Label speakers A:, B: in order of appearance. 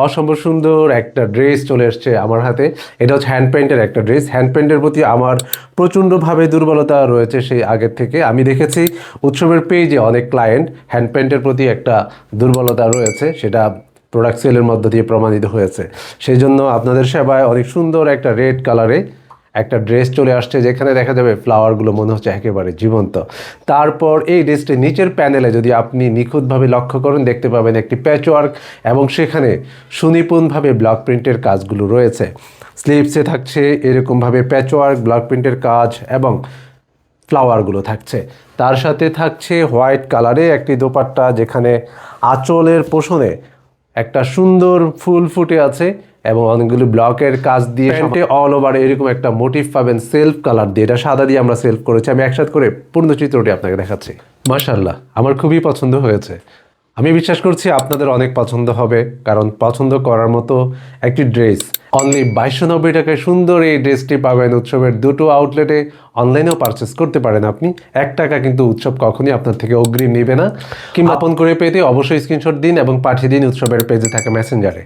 A: অসম্ভব সুন্দর একটা ড্রেস চলে এসছে আমার হাতে। এটা হচ্ছে হ্যান্ড পেইন্টের একটা ড্রেস। হ্যান্ড পেইন্টের প্রতি আমার প্রচণ্ডভাবে দুর্বলতা রয়েছে সেই আগের থেকে। আমি দেখেছি উৎসবের পেজে অনেক ক্লায়েন্ট হ্যান্ড পেইন্টের প্রতি একটা দুর্বলতা রয়েছে, সেটা প্রোডাক্ট সেলের মধ্য দিয়ে প্রমাণিত হয়েছে। সেই জন্য আপনাদের সেবায় অনেক সুন্দর একটা রেড কালারে একটা ড্রেস চলে আসছে, যেখানে দেখা যাবে ফ্লাওয়ারগুলো মনে হচ্ছে একেবারে জীবন্ত। তারপর এই ড্রেসটির নিচের প্যানেলে যদি আপনি নিখুঁতভাবে লক্ষ্য করেন, দেখতে পাবেন একটি প্যাচওয়ার্ক এবং সেখানে সুনিপুণভাবে ব্লক প্রিন্টের কাজগুলো রয়েছে। স্লিভসে থাকছে এরকমভাবে প্যাচওয়ার্ক ব্লক প্রিন্টের কাজ এবং ফ্লাওয়ারগুলো থাকছে। তার সাথে থাকছে হোয়াইট কালারে একটি দোপাট্টা, যেখানে আঁচলের পোষণে একটা সুন্দর ফুল ফুটে আছে এবং অনেকগুলো ব্লকের কাজ দিয়ে প্যান্টে অল ওভার এরকম একটা মোটিভ পাবেন সেলফ কালার দিয়ে। এটা সাদা দিয়ে আমরা সেলফ করেছি। আমি একসাথে করে পূর্ণ চিত্রটি আপনাকে দেখাচ্ছি। মাশাআল্লাহ, আমার খুবই পছন্দ হয়েছে। আমি বিশ্বাস করছি আপনাদের অনেক পছন্দ হবে, কারণ পছন্দ করার মতো একটি ড্রেস। অনলি 2290 টাকায় সুন্দর এই ড্রেসটি পাবেন উৎসবের দুটো আউটলেটে। অনলাইনেও পারচেস করতে পারেন আপনি। 1 টাকা কিন্তু উৎসব কখনই আপনার থেকে অগ্রিম নেবে না। কিংবা আপন করে পেতে অবশ্যই স্ক্রিনশট দিন এবং পাঠিয়ে দিন উৎসবের পেজে থাকা মেসেঞ্জারে।